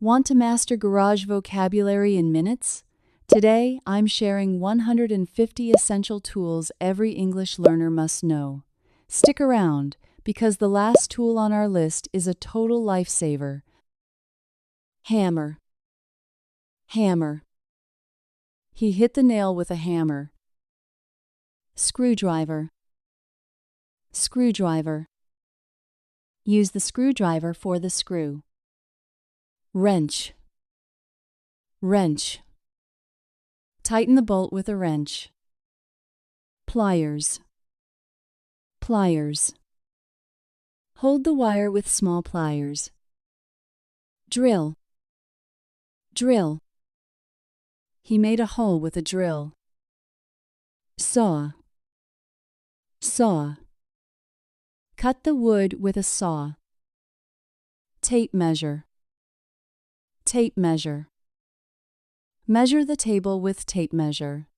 Want to master garage vocabulary in minutes? Today, I'm sharing 150 essential tools every English learner must know. Stick around, because the last tool on our list is a total lifesaver. Hammer. Hammer. He hit the nail with a hammer. Screwdriver. Screwdriver. Use the screwdriver for the screw. Wrench. Wrench. Tighten the bolt with a wrench. Pliers. Pliers. Hold the wire with small pliers. Drill. Drill. He made a hole with a drill. Saw. Saw. Cut the wood with a saw. Tape measure. Tape measure. Measure the table with tape measure.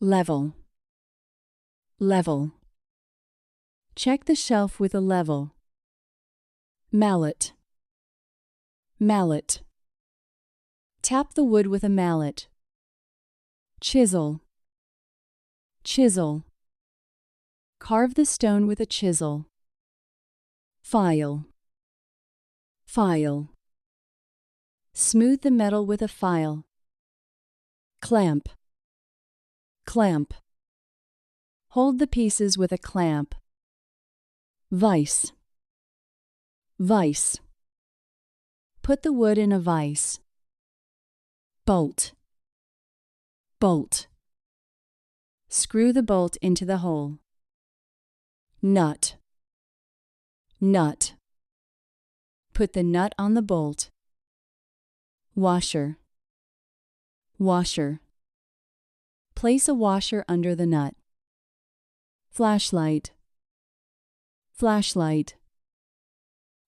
Level. Level. Check the shelf with a level. Mallet. Mallet. Tap the wood with a mallet. Chisel. Chisel. Carve the stone with a chisel. File. File. Smooth the metal with a file. Clamp. Clamp. Hold the pieces with a clamp. Vise. Vise. Put the wood in a vise. Bolt. Bolt. Screw the bolt into the hole. Nut. Nut. Put the nut on the bolt. Washer. Washer. Place a washer under the nut. Flashlight. Flashlight.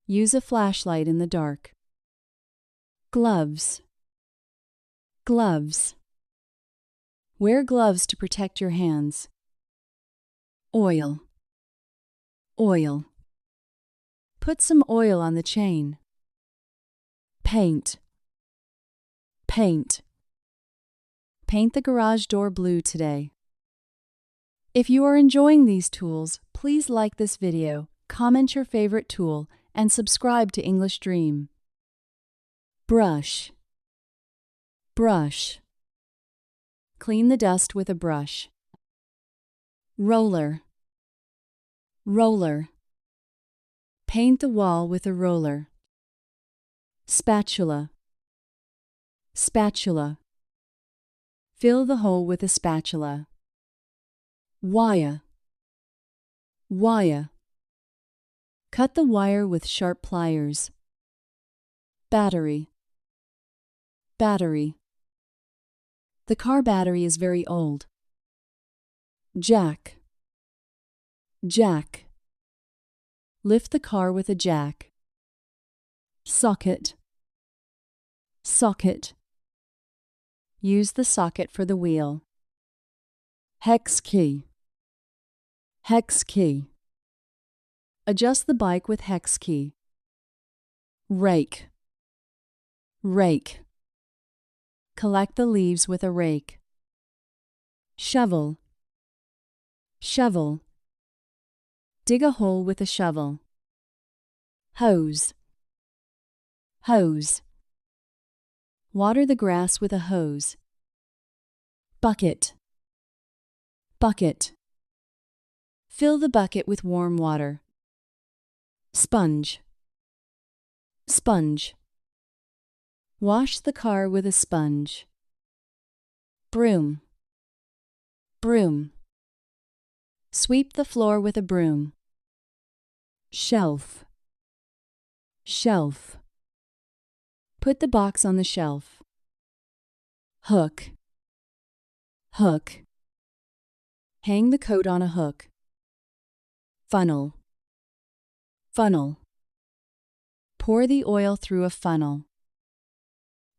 Use a flashlight in the dark. Gloves. Gloves. Wear gloves to protect your hands. Oil. Oil. Put some oil on the chain. Paint. Paint. Paint the garage door blue today. If you are enjoying these tools, please like this video, comment your favorite tool, and subscribe to English Dream. Brush. Brush. Clean the dust with a brush. Roller. Roller. Paint the wall with a roller. Spatula. Spatula. Fill the hole with a spatula. Wire. Wire. Cut the wire with sharp pliers. Battery. Battery. The car battery is very old. Jack. Jack. Lift the car with a jack. Socket. Socket. Use the socket for the wheel. Hex key. Hex key. Adjust the bike with hex key. Rake. Rake. Collect the leaves with a rake. Shovel. Shovel. Dig a hole with a shovel. Hose. Hose. Water the grass with a hose. Bucket. Bucket. Fill the bucket with warm water. Sponge. Sponge. Wash the car with a sponge. Broom. Broom. Sweep the floor with a broom. Shelf. Shelf. Put the box on the shelf. Hook. Hook. Hang the coat on a hook. Funnel. Funnel. Pour the oil through a funnel.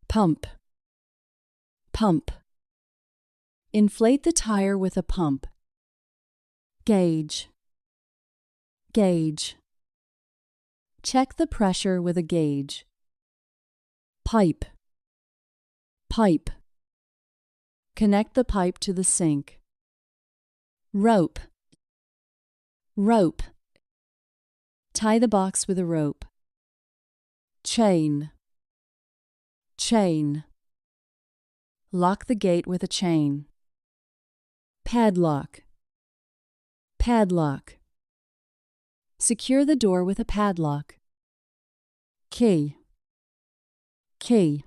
Pump. Pump. Inflate the tire with a pump. Gauge. Gauge. Check the pressure with a gauge. Pipe. Pipe. Connect the pipe to the sink. Rope. Rope. Tie the box with a rope. Chain. Chain. Lock the gate with a chain. Padlock. Padlock. Secure the door with a padlock. Key. Key.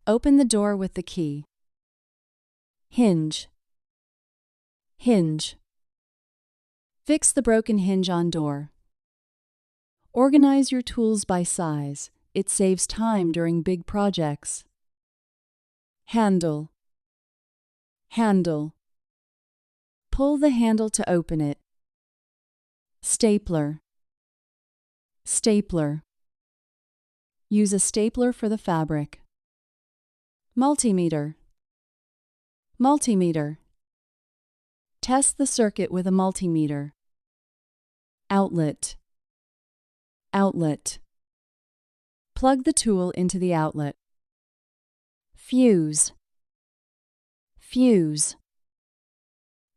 Open the door with the key. Hinge. Hinge. Fix the broken hinge on door. Organize your tools by size. It saves time during big projects. Handle. Handle. Pull the handle to open it. Stapler. Stapler. Use a stapler for the fabric. Multimeter. Multimeter. Test the circuit with a multimeter. Outlet. Outlet. Plug the tool into the outlet. Fuse. Fuse.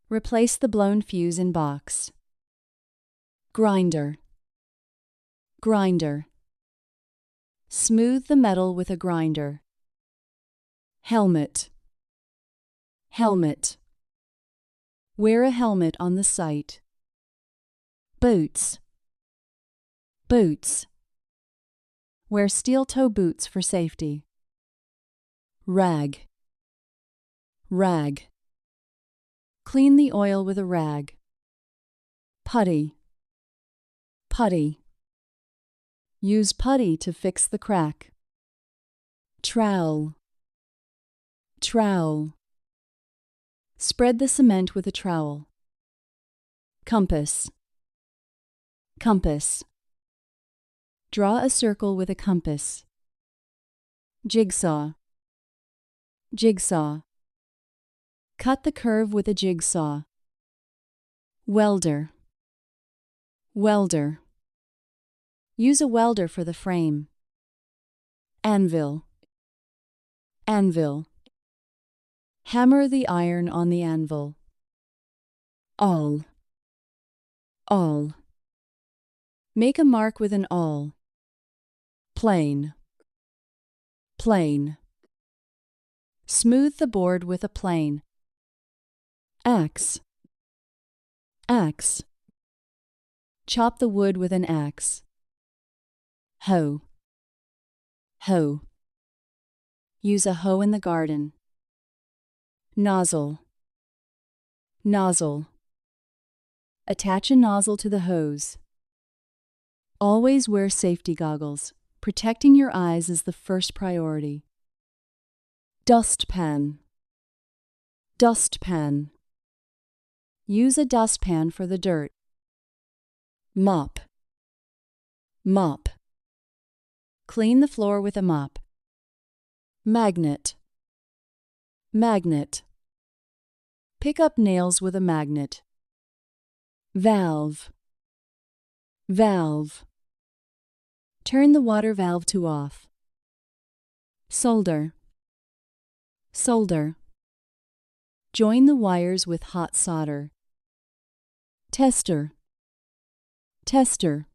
Replace the blown fuse in box. Grinder. Grinder. Smooth the metal with a grinder. Helmet. Helmet. Wear a helmet on the site. Boots. Boots. Wear steel-toe boots for safety. Rag. Rag. Clean the oil with a rag. Putty. Putty. Use putty to fix the crack. Trowel. Trowel. Spread the cement with a trowel. Compass. Compass. Draw a circle with a compass. Jigsaw. Jigsaw. Cut the curve with a jigsaw. Welder. Welder. Use a welder for the frame. Anvil. Anvil. Hammer the iron on the anvil. Awl. Awl. Make a mark with an awl. Plane. Plane. Smooth the board with a plane. Axe. Axe. Chop the wood with an axe. Hoe. Hoe. Use a hoe in the garden. Nozzle. Nozzle. Attach a nozzle to the hose. Always wear safety goggles. Protecting your eyes is the first priority. Dustpan. Dustpan. Use a dustpan for the dirt. Mop. Mop. Clean the floor with a mop. Magnet. Magnet. Pick up nails with a magnet. Valve. Valve. Turn the water valve to off. Solder. Solder. Join the wires with hot solder. Tester. Tester.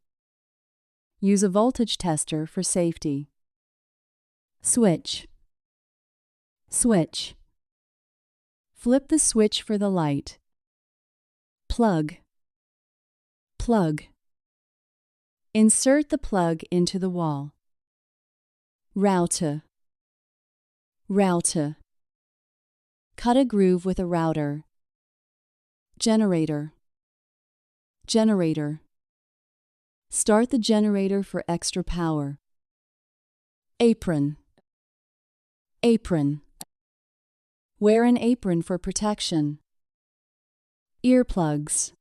Use a voltage tester for safety. Switch. Switch. Flip the switch for the light. Plug. Plug. Insert the plug into the wall. Router. Router. Cut a groove with a router. Generator. Generator. Start the generator for extra power. Apron. Apron. Wear an apron for protection. Earplugs.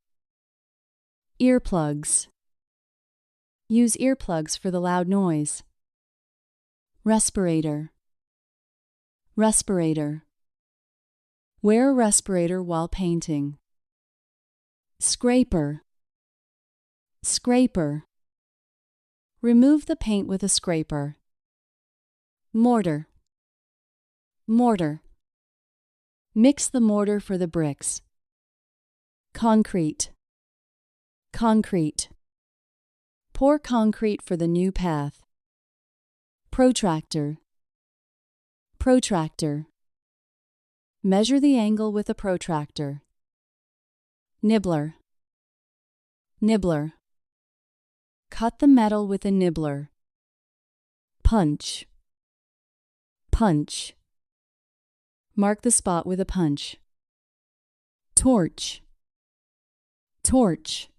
Earplugs. Use earplugs for the loud noise. Respirator. Respirator. Wear a respirator while painting. Scraper. Scraper. Remove the paint with a scraper. Mortar. Mortar. Mix the mortar for the bricks. Concrete. Concrete. Pour concrete for the new path. Protractor. Protractor. Measure the angle with a protractor. Nibbler. Nibbler. Cut the metal with a nibbler. Punch. Punch. Mark the spot with a punch. Torch. Torch.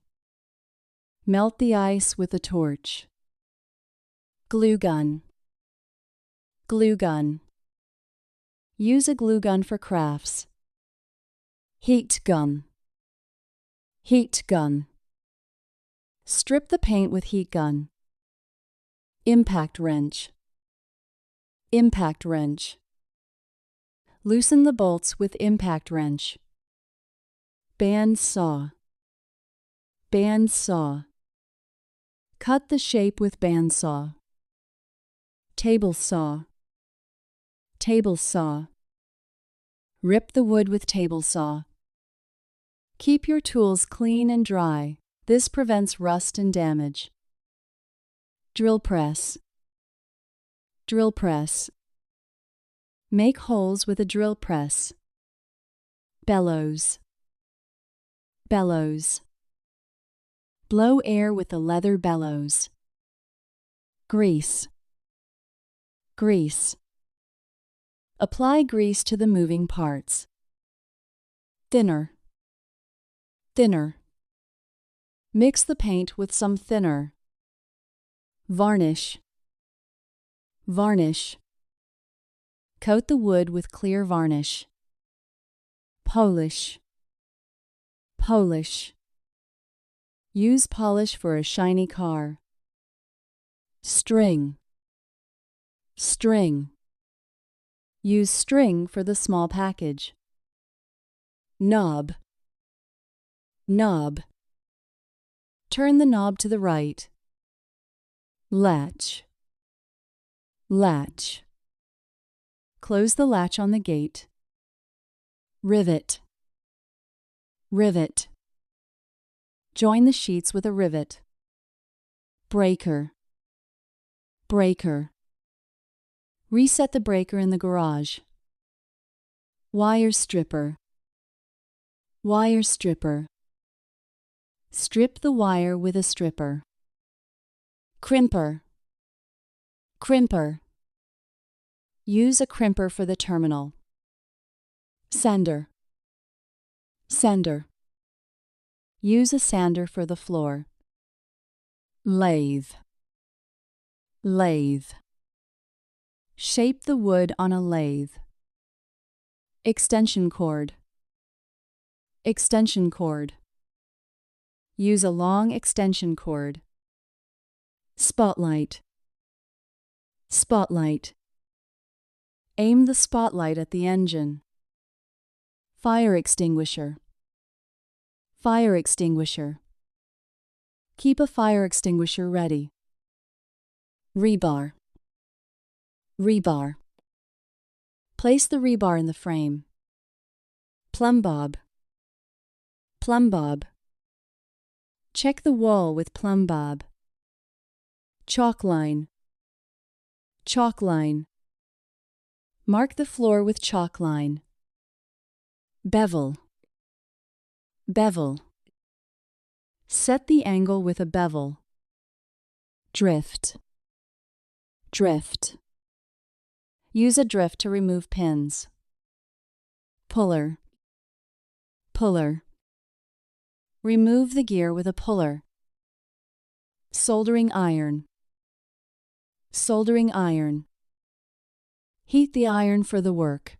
Melt the ice with a torch. Glue gun. Glue gun. Use a glue gun for crafts. Heat gun. Heat gun. Strip the paint with heat gun. Impact wrench. Impact wrench. Loosen the bolts with impact wrench. Band saw. Band saw. Cut the shape with band saw. Table saw. Table saw. Rip the wood with table saw. Keep your tools clean and dry. This prevents rust and damage. Drill press. Drill press. Make holes with a drill press. Bellows. Bellows. Blow air with a leather bellows. Grease. Grease. Apply grease to the moving parts. Thinner. Thinner. Mix the paint with some thinner. Varnish. Varnish. Coat the wood with clear varnish. Polish. Polish. Use polish for a shiny car. String. String. Use string for the small package. Knob. Knob. Turn the knob to the right. Latch. Latch. Close the latch on the gate. Rivet. Rivet. Join the sheets with a rivet. Breaker. Breaker. Reset the breaker in the garage. Wire stripper. Wire stripper. Strip the wire with a stripper. Crimper. Crimper. Use a crimper for the terminal. Sander. Sander. Use a sander for the floor. Lathe. Lathe. Shape the wood on a lathe. Extension cord. Extension cord. Use a long extension cord. Spotlight. Spotlight. Aim the spotlight at the engine. Fire extinguisher. Fire extinguisher. Keep a fire extinguisher ready. Rebar. Rebar. Place the rebar in the frame. Plumb bob. Plumb bob. Check the wall with plumb bob. Chalk line. Chalk line. Mark the floor with chalk line. Bevel. Bevel. Set the angle with a bevel. Drift. Drift. Use a drift to remove pins. Puller. Puller. Remove the gear with a puller. Soldering iron. Soldering iron. Heat the iron for the work.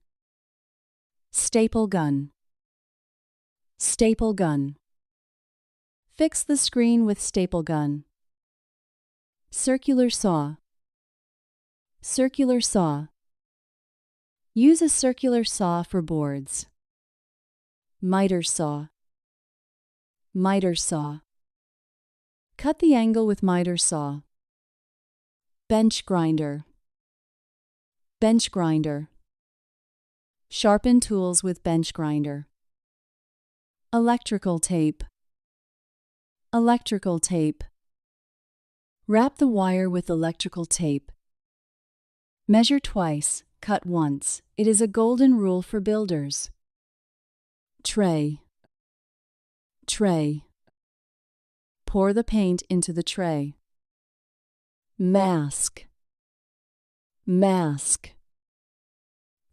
Staple gun. Staple gun. Fix the screen with staple gun. Circular saw. Circular saw. Use a circular saw for boards. Miter saw. Miter saw. Cut the angle with miter saw. Bench grinder. Bench grinder. Sharpen tools with bench grinder. Electrical tape. Electrical tape. Wrap the wire with electrical tape. Measure twice, cut once. It is a golden rule for builders. Tray. Tray. Pour the paint into the tray. Mask. Mask.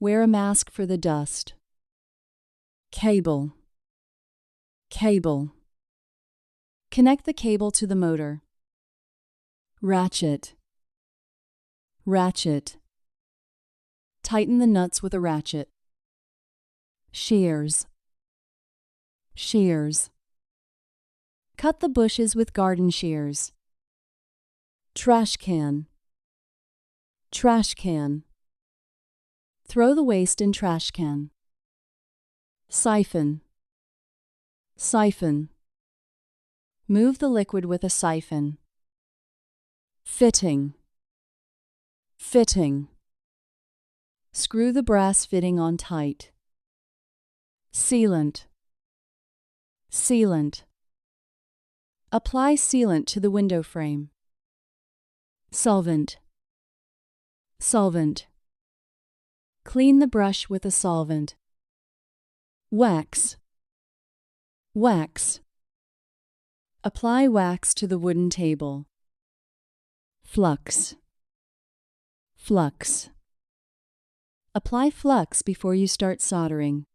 Wear a mask for the dust. Cable. Cable. Connect the cable to the motor. Ratchet. Ratchet. Tighten the nuts with a ratchet. Shears. Shears. Cut the bushes with garden shears. Trash can. Trash can. Throw the waste in trash can. Siphon. Siphon. Move the liquid with a siphon. Fitting. Fitting. Screw the brass fitting on tight. Sealant. Sealant. Apply sealant to the window frame. Solvent. Solvent. Clean the brush with a solvent. Wax. Wax. Apply wax to the wooden table. Flux. Flux. Apply flux before you start soldering.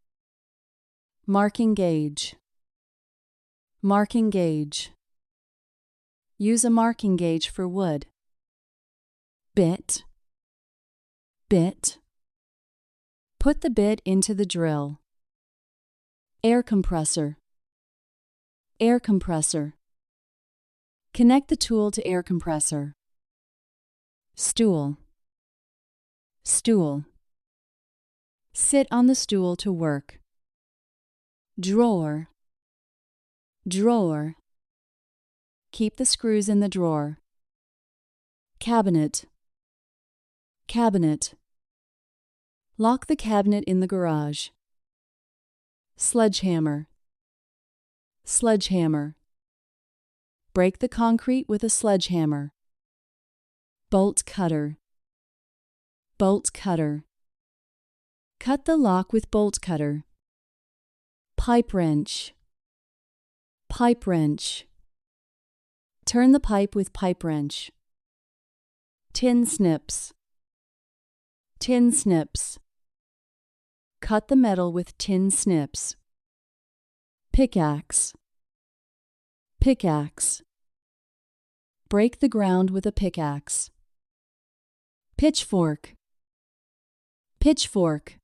Marking gauge. Marking gauge. Use a marking gauge for wood. Bit. Bit. Put the bit into the drill. Air compressor. Air compressor. Connect the tool to air compressor. Stool. Stool. Sit on the stool to work. Drawer. Drawer. Keep the screws in the drawer. Cabinet. Cabinet. Lock the cabinet in the garage. Sledgehammer. Sledgehammer. Break the concrete with a sledgehammer. Bolt cutter. Bolt cutter. Cut the lock with bolt cutter. Pipe wrench. Pipe wrench. Turn the pipe with pipe wrench. Tin snips. Tin snips. Cut the metal with tin snips. Pickaxe. Pickaxe. Break the ground with a pickaxe. Pitchfork. Pitchfork.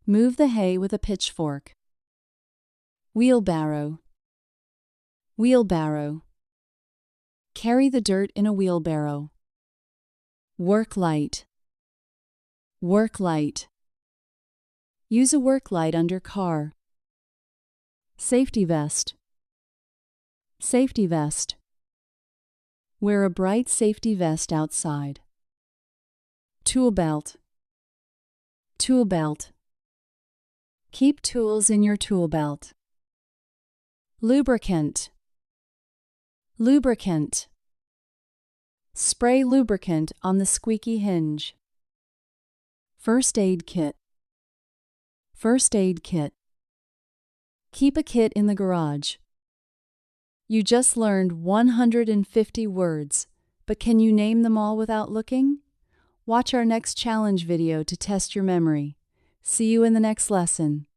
Move the hay with a pitchfork. Wheelbarrow. Wheelbarrow. Carry the dirt in a wheelbarrow. Work light. Work light. Use a work light under car. Safety vest. Safety vest. Wear a bright safety vest outside. Tool belt. Tool belt. Keep tools in your tool belt. Lubricant. Lubricant. Spray lubricant on the squeaky hinge. First aid kit. First aid kit. Keep a kit in the garage. You just learned 150 words, but can you name them all without looking? Watch our next challenge video to test your memory. See you in the next lesson.